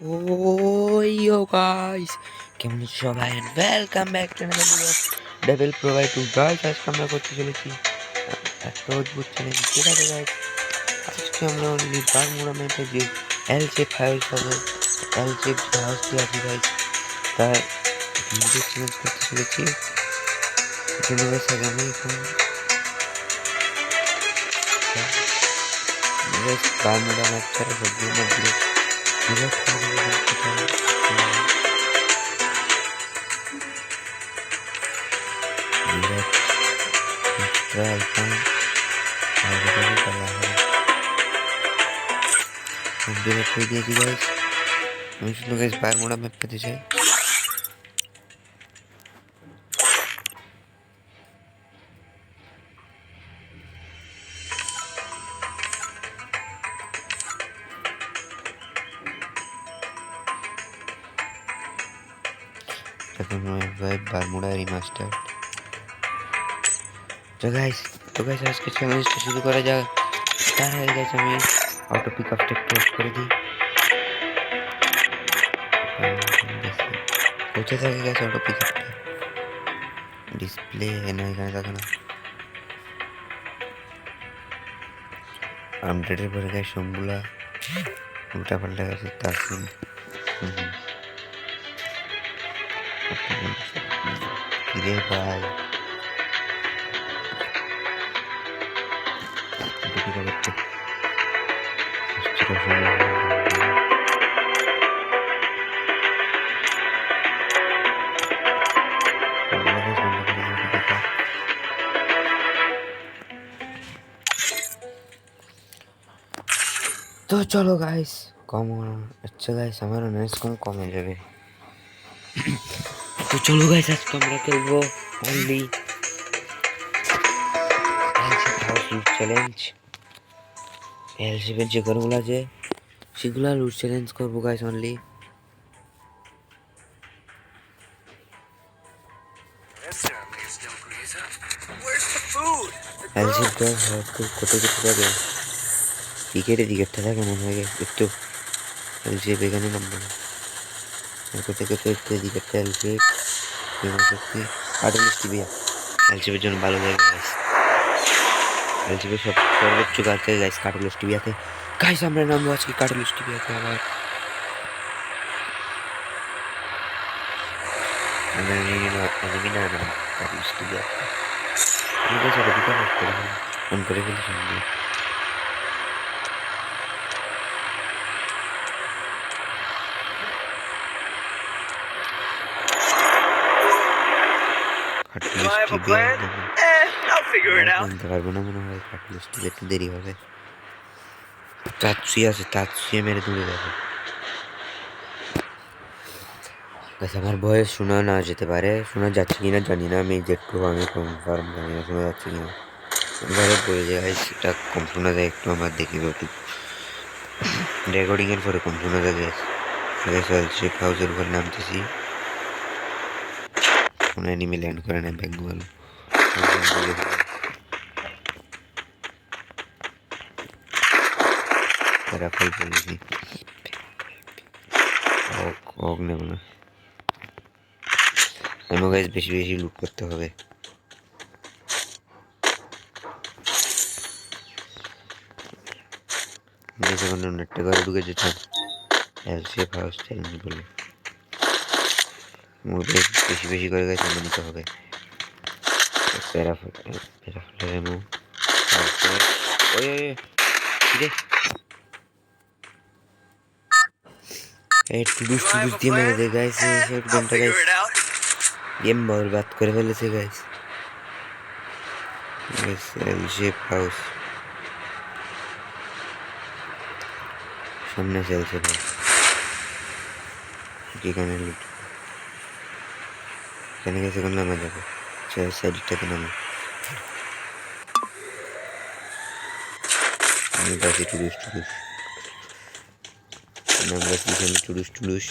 Oh, yo guys, কেমন আছো সবাই? Welcome back to another video devil provide to guys. আজকে আমরা করতে চলেছি একটা অদ্ভুত চ্যালেঞ্জ। ঠিক আছে গাইস, আজকে আমরা অনলি বারমুডা ম্যাপে যে এল শেপ হাউস হবে, এল শেপ হাউসটি আছে গাইস, তার ভিডিও চ্যালেঞ্জ করতে চলেছি। জন্য গাইস আগে আমি গাইস বারমুডা ম্যাপ ছাড়া সবগুলো ম্যাপগুলো ডিলেট করে দেবো। ডিলেট আইকন ডিলেট করে দিয়েছি গাইস। আমি শুধু গাইস বারমুডা ম্যাপ পেতে চাই। এখন ভাই বারমুডা রিমাস্টার। তো গাইস আজকে চ্যালেঞ্জটা শুরু করা যাক। তার আগে গাইস আমি অটো পিক আপ টেকটা অফ করে দিই। কোথায় থাকে গাইস অটো পিক আপটা? ডিসপ্লে না, এখানে থাকে না। আপডেটের পরে গাইস সবগুলা উল্টা পাল্টা গেছে। তার কিরে ভাই, তো চলো গাইস কম। আচ্ছা গাইস আমারও নাইস কমে যাবে। তো চলো গাইস আজকে আমরা খেলবো অনলি চ্যালেঞ্জ। এলসিপের যে ঘরগুলো আছে সেগুলো লুট চ্যালেঞ্জ করবো গাইস অনলি। এলসিপটা কত কিছু থাকে, টিকেটটা থাকে মনে হয় একটু। এলসিপ এখানে নামবে না, কোথায় কোথায় টিকেটটা এলসিপ শক্তি আটলিশ টিভি এলসিপের জন্য ভালো জায়গা গাইস। এলসিপের সর্বোচ্চ গাছে গাইস কাটলিশ টিভিয়াতে। গাইস আমরা নামবো আজকে কাটলিশ টিভিয়াতে আবার। অন করে ফেলি সঙ্গে। জানতে পারবো না মনে হয়, কাটলিশ টিভি একটু দেরি হবে। তাৎসুই আছে, তাৎসুই মেরে দূরে যাবে। আমার ভয়েস শোনা না যেতে পারে, শোনা যাচ্ছে কিনা জানি না। আমি যেটুকু আমি কনফার্ম জানি না শোনা যাচ্ছে কিনা। এবারে বলে যায় সেটা কম শোনা যায় একটু, আমার দেখি একটু রেকর্ডিংয়ের পরে কম শোনা যাবে। শেপ হাউসের উপর নামতেছি, কোনো অ্যানিমে ল্যান্ড করে না ব্যাঙ্গল। ফল ফেলেছি নেব না। এমন গাইজ বেশি বেশি লুট করতে হবে। যখন নেটটা ঘরে ঢুকে যেতাম শেপ হাউস চ্যালেঞ্জ বলে বেশি বেশি করে গাছ এনে নিতে হবে। টুডুস দিয়ে মেরে দে গাইস। ঘন্টা গাইস গেম বরবাদ করে ফেলেছে গাইস। শেপ হাউস সামনে চলছে ভাই, যেখানে লুট এখানে গেছে কোন নামা যাবে সাইডটাতে নামে। আমি পাচ্ছি টুডুস নাম গাছ লিখে টুডুস।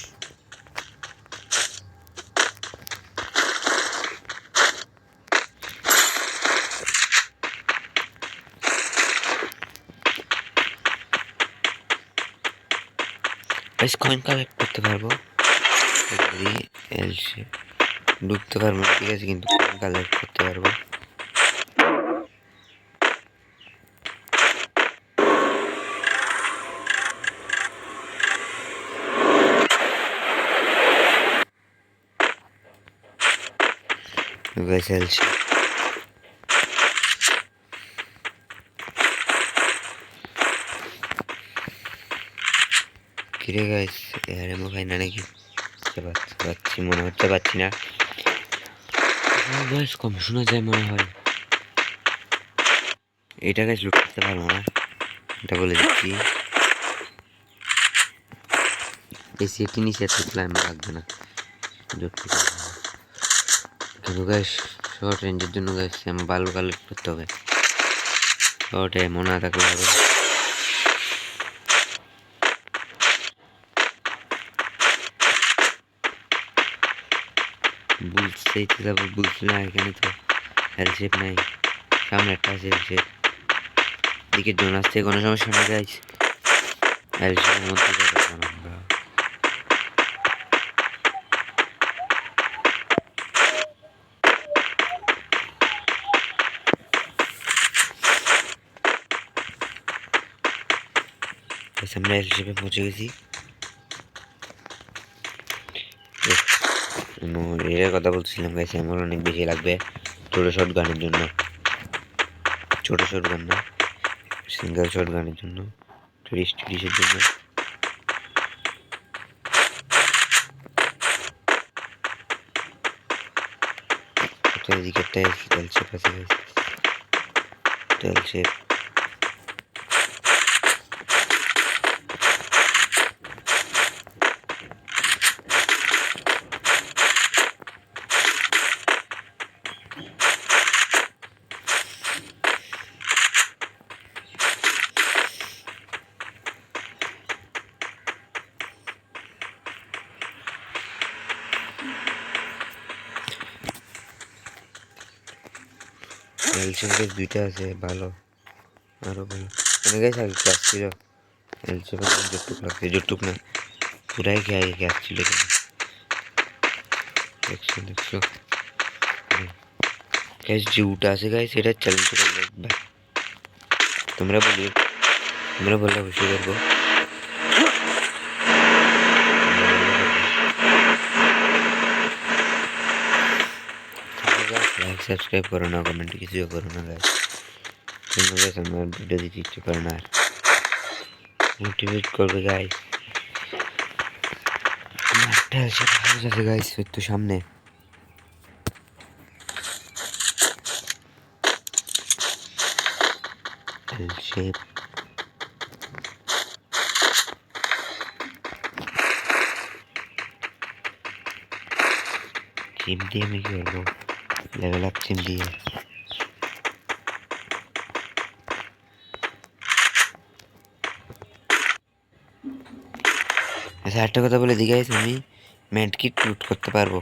গাইস কয়েন কালেক্ট করতে পারবো, এল শেপ ঢুকতে পারবো না, ঠিক আছে, কিন্তু কয়েন কালেক্ট করতে পারবো। গাইস এল শেপ কিরে গাইস, এর মোবাইল না নাকি পাচ্ছি মনে হচ্ছে, পাচ্ছি না গাইস, কম শোনা যায় মনে হয়। এটা গাইস লুট করতে পারবো না, এটা বলে দিচ্ছি। এই সেটি নিচে থাকলে আমি লাগবে না, কিন্তু গাইস শর্ট রেঞ্জের জন্য গাইস আমার ভালো কালেক্ট করতে হবে, শর্টে মনে না থাকলে হবে। বুঝতেই তো যাবো, বুঝছি না, এখানে তো এল শেপ নাই, সামনে একটা আছে এল শেপ, দিকে জোন আসছে, কোনো সমস্যা না গাইস, এল শেপের মধ্যে যাবো আমরা। আমরা এল শেপে পৌঁছে গেছি। এর কথা বলছিলাম গাইস, আমার অনেক বেশি লাগবে ছোটো শর্ট গানের জন্য, ছোটো শর্ট গান না, সিঙ্গেল শর্ট গানের জন্য, 30-30-এর জন্য। এদিকে একটা এল শেপ আছে গাইস, এল শেপ এল শেপের দুইটা আছে, ভালো, আরো ভালো, মানে গাইস আগে ক্লাস ছিল এল শেপের যতটুক লাগছে, যতটুক না পুরাই খেয়ে গ্যাস ছিল, দেখছো দেখছো গাইস, যে উটা আছে গাইস, এটা চ্যালেঞ্জ করবো একবার, তোমরা বললে অবশ্যই করবো। লাইক সাবস্ক্রাইব করো না, কমেন্ট কিছুও করো না গাইস, তোমরা গাইস আমার ভিডিও দিতে ইচ্ছে করে না, আর মোটিভেট করবে গাইস। একটা আছে গাইস একটু সামনে, এল শেপ চিম দিয়ে আমি কি করবো, লেভেল আপ চিম দিয়ে। আচ্ছা একটা কথা বলে দিই গাইস, আমি ম্যাড কিট লুট করতে পারবো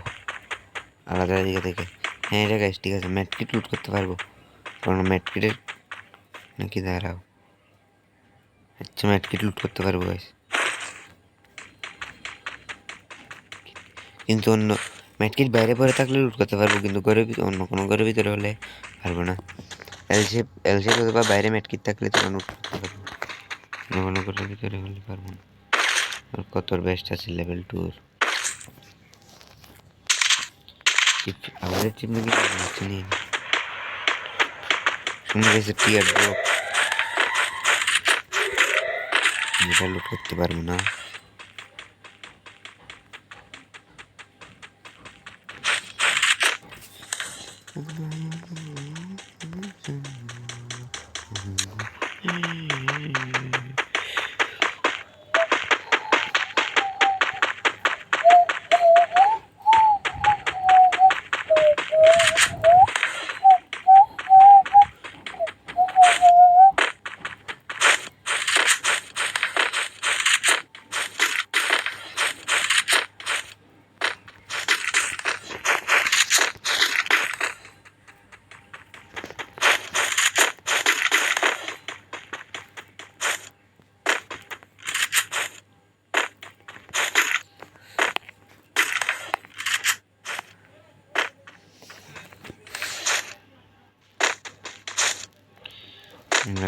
আলাদা দিকে থেকে, হ্যাঁ এটা গাইস ঠিক আছে, ম্যাড কিট লুট করতে পারবো, কারণ ম্যাড কিটের নাকি দাঁড়াও, আচ্ছা ম্যাড কিট লুট করতে পারবো গাইস, কিন্তু অন্য ম্যাড কিট বাইরে পরে থাকলে লুট করতে পারবো, কিন্তু ঘরের ভিতরে, অন্য কোনো ঘরের ভিতরে হলে পারবো না। এল শেপ অথবা বাইরে ম্যাড কিট থাকলে তখন লুট করতে পারবো, অন্য কোনো ঘরের ভিতরে হলে পারবো না। আর কত বেস্ট আছে লেভেল 2 আমাদের টিম নাকি চিনি শুনে গেছে টিয়ার ড্রপ, এটা লুট করতে পারবো না।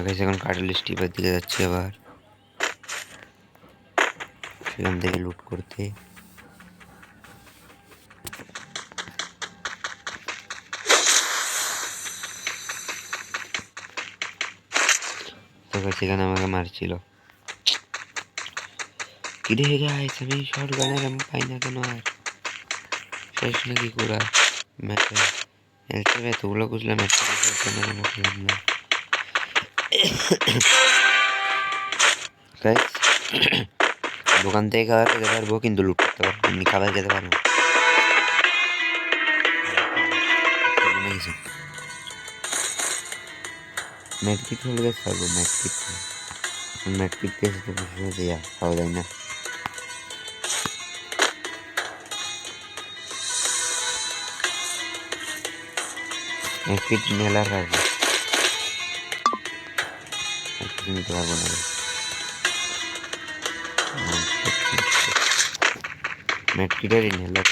গাইস এখন কাটল স্টিপের দিকে যাচ্ছি আবার সেখান থেকে লুট করতে। তো সেখানে আমাকে মারছিল। কিরে গাইস আমি শর্ট গানের আমি পাই না কেন আর শেষ নাকি পুরা ম্যাচে খেলতে এতগুলো বুঝলাম একটা খেললাম না। গাইস দোকান থেকে খাবার খেতে পারবো কিন্তু লুট করতে পারবো এমনি খাবার খেতে পারবো। ম্যাটকিট হলে গেছে পারবো ম্যাটকিট কেসে তো বসে দেয়া খাওয়া যায় না। ম্যাটকিট মেলার পারবো নিতে পারবো না। ম্যাটকিটের ইনহেলার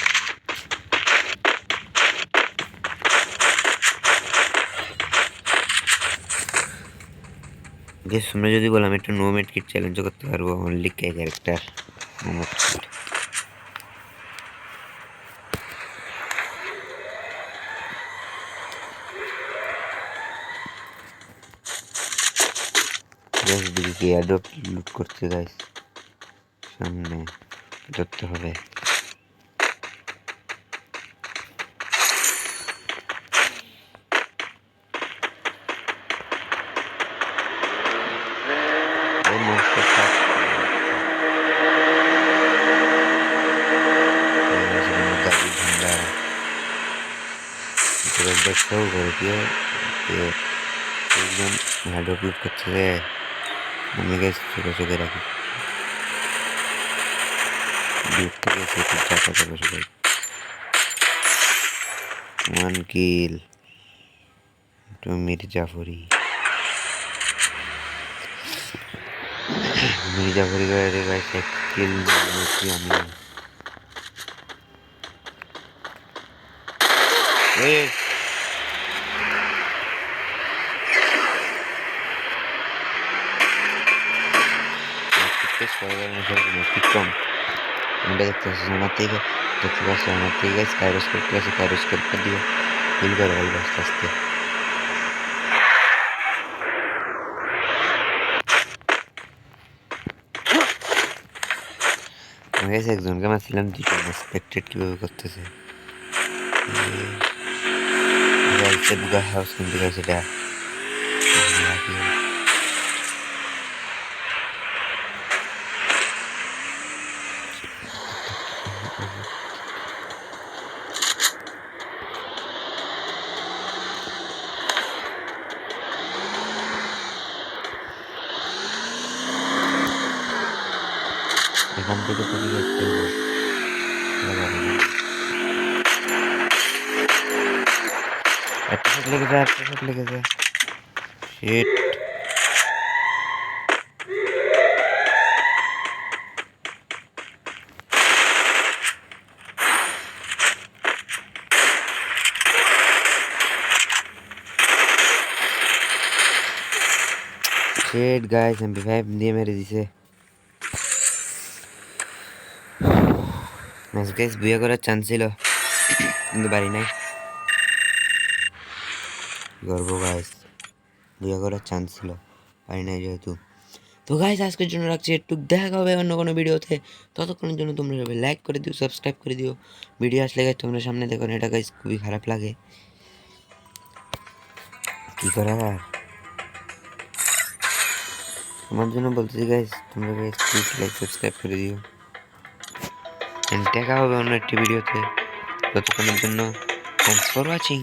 গেস তোমরা যদি বলো আমি একটা নো ম্যাটকিট চ্যালেঞ্জ করতে পারবো অনলি কে ক্যারেক্টার নো ম্যাটকিট। দিকে অ্যাডপ্ট লুট করতে গাইস সামনে ধরতে হবে। দেখতেও করে দিয়ে একজন হ্যাডপ লুট করছে রে আমি গাইস চোখে রাখি দূর থেকে সেটি চাকাতে বসে যাই। 1 কিল টু মির্জাফরি করে গাইস 1 কিল নিয়েছি আমি। বিক্রম আমরা দেখতে পাচ্ছি আমার থেকে গাইস কাইরোস্কোপ আছে কাইরোস্কোপটা দিয়ে হিল করে বলবো আস্তে আস্তে। গাইস একজনকে মারছিলাম দুটো এক্সপেক্টেড কিভাবে করতেছে গাইসে বুকা হাউস কিন্তু গাইস এটা এখান থেকে তুমি দেখতে একটা শট লেগেছে শিট শিট গাইস MP5 দিয়ে মেরে দিছে। ম্যাচ গাইস বুয়া করার চান্স ছিল কিন্তু পারি নাই গর্ব গাইস বুয়া করার চান্স ছিল পারি নাই যেহেতু। তো গাইস আজকের জন্য রাখছি একটু দেখা হবে অন্য কোনো ভিডিওতে ততক্ষণের জন্য তোমরা সবাই লাইক করে দিও সাবস্ক্রাইব করে দিও ভিডিও আসলে গাইস তোমরা সামনে দেখো এটা গাইস খুবই খারাপ লাগে কি করার আর তোমার জন্য বলতেছি গাইস তোমরা গাইস প্লিজ লাইক সাবস্ক্রাইব করে দিও দেখা হবে অন্য একটি ভিডিওতে ততক্ষণের জন্য থ্যাঙ্কস ফর ওয়াচিং।